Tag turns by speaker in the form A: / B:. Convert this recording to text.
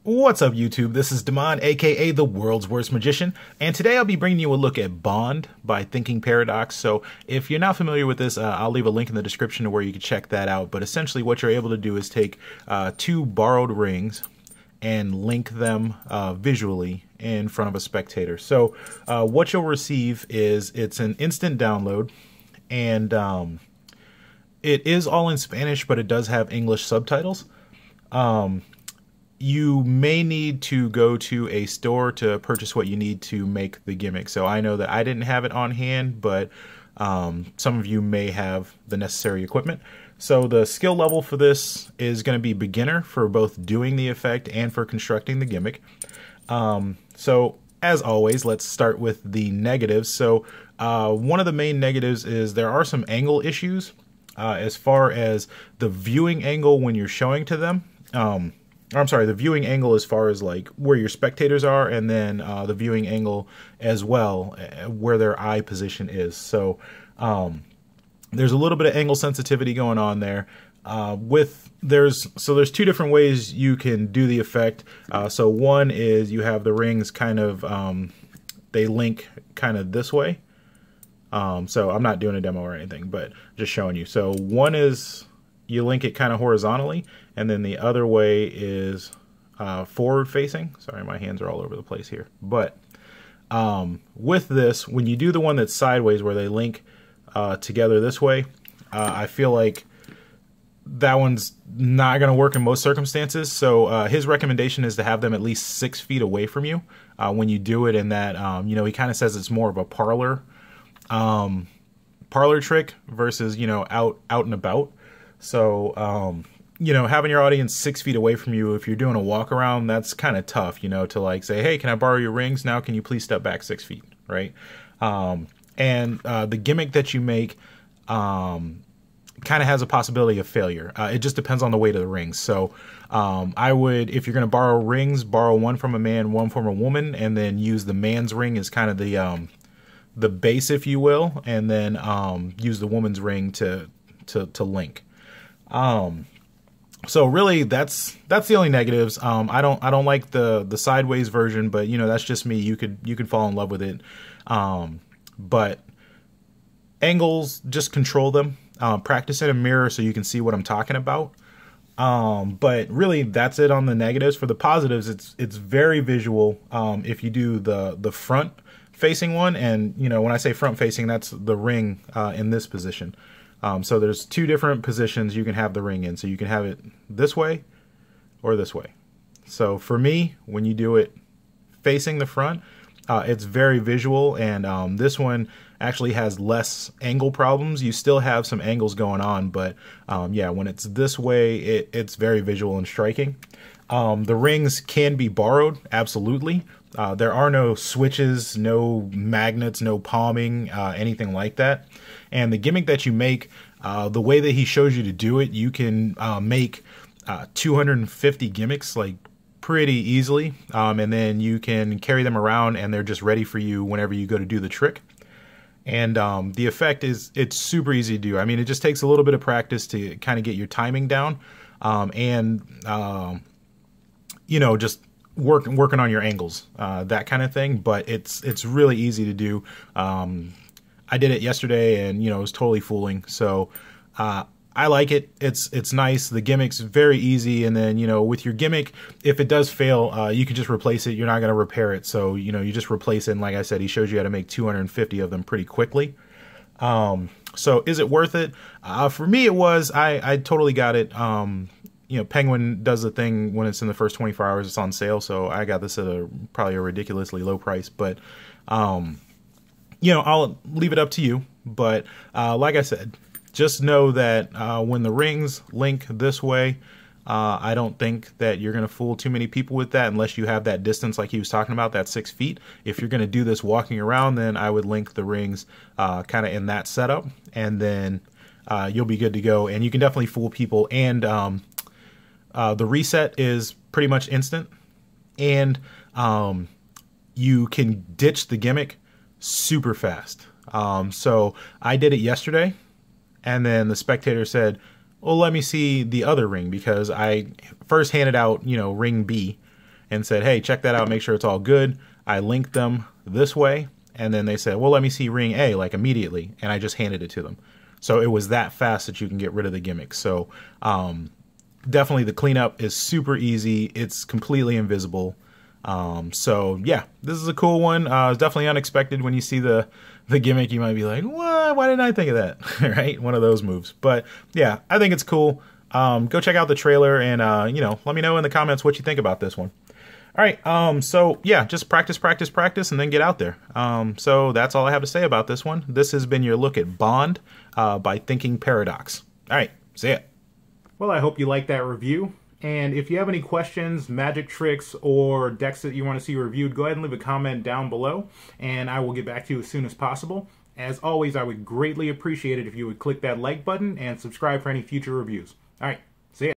A: What's up, YouTube? This is Damon, aka the world's worst magician, and today I'll be bringing you a look at Bond by Thinking Paradox. So if you're not familiar with this, I'll leave a link in the description to where you can check that out. But essentially what you're able to do is take two borrowed rings and link them visually in front of a spectator. So what you'll receive is it's an instant download, and it is all in Spanish, but it does have English subtitles. You may need to go to a store to purchase what you need to make the gimmick. So I know that I didn't have it on hand, but some of you may have the necessary equipment. So the skill level for this is going to be beginner for both doing the effect and for constructing the gimmick. So as always, let's start with the negatives. So one of the main negatives is there are some angle issues as far as the viewing angle when you're showing to them. I'm sorry, the viewing angle as far as like where your spectators are, and then the viewing angle as well where their eye position is. So there's a little bit of angle sensitivity going on there. There's two different ways you can do the effect. So one is you have the rings kind of they link kind of this way. So I'm not doing a demo or anything, but just showing you. So one is you link it kind of horizontally, and then the other way is forward facing. Sorry, my hands are all over the place here. But with this, when you do the one that's sideways where they link together this way, I feel like that one's not going to work in most circumstances. So his recommendation is to have them at least 6 feet away from you when you do it, and that, you know, he kind of says it's more of a parlor trick versus, you know, out and about. So, you know, having your audience 6 feet away from you, if you're doing a walk around, that's kind of tough, you know, to like say, hey, can I borrow your rings? Now, can you please step back 6 feet? Right. And the gimmick that you make, kind of has a possibility of failure. It just depends on the weight of the rings. So, I would, if you're going to borrow rings, borrow one from a man, one from a woman, and then use the man's ring as kind of the base, if you will, and then, use the woman's ring to link. So really that's the only negatives. I don't like the sideways version, but you know, that's just me. You could fall in love with it. But angles, just control them, practice in a mirror so you can see what I'm talking about. But really that's it on the negatives. For the positives, it's very visual. If you do the front facing one, and you know, when I say front facing, that's the ring, in this position. So there's two different positions you can have the ring in. So you can have it this way or this way. So for me, when you do it facing the front, it's very visual, and this one actually has less angle problems. You still have some angles going on, but yeah, when it's this way, it's very visual and striking. The rings can be borrowed, absolutely. There are no switches, no magnets, no palming, anything like that. And the gimmick that you make, the way that he shows you to do it, you can make 250 gimmicks like pretty easily. And then you can carry them around, and they're just ready for you whenever you go to do the trick. And the effect it's super easy to do. I mean, it just takes a little bit of practice to kind of get your timing down, and you know, just working on your angles, that kind of thing. But it's really easy to do. I did it yesterday, and you know, it was totally fooling. So I like it. It's nice. The gimmick's very easy, and then you know, with your gimmick, if it does fail, you can just replace it. You're not going to repair it, so you know, you just replace it. And like I said, he shows you how to make 250 of them pretty quickly. So is it worth it? For me, it was. I totally got it. You know, Penguin does the thing when it's in the first 24 hours, it's on sale. So I got this at probably a ridiculously low price, but you know, I'll leave it up to you. But like I said, just know that when the rings link this way, I don't think that you're going to fool too many people with that unless you have that distance like he was talking about, that 6 feet. If you're going to do this walking around, then I would link the rings kind of in that setup, and then you'll be good to go. And you can definitely fool people. And the reset is pretty much instant, and you can ditch the gimmick super fast. So I did it yesterday, and then the spectator said, well, let me see the other ring, because I first handed out, you know, ring B, and said, hey, check that out, make sure it's all good. I linked them this way, and then they said, well, let me see ring A, like immediately, and I just handed it to them. So it was that fast that you can get rid of the gimmick. So definitely the cleanup is super easy. It's completely invisible. So yeah, this is a cool one. It's definitely unexpected. When you see the gimmick, you might be like, what? Why didn't I think of that? Right? One of those moves. But yeah, I think it's cool. Go check out the trailer and, let me know in the comments what you think about this one. All right. So yeah, just practice, practice, practice, and then get out there. So that's all I have to say about this one. This has been your look at Bond, by Thinking Paradox. All right. See ya. Well, I hope you liked that review. And if you have any questions, magic tricks, or decks that you want to see reviewed, go ahead and leave a comment down below, and I will get back to you as soon as possible. As always, I would greatly appreciate it if you would click that like button and subscribe for any future reviews. All right,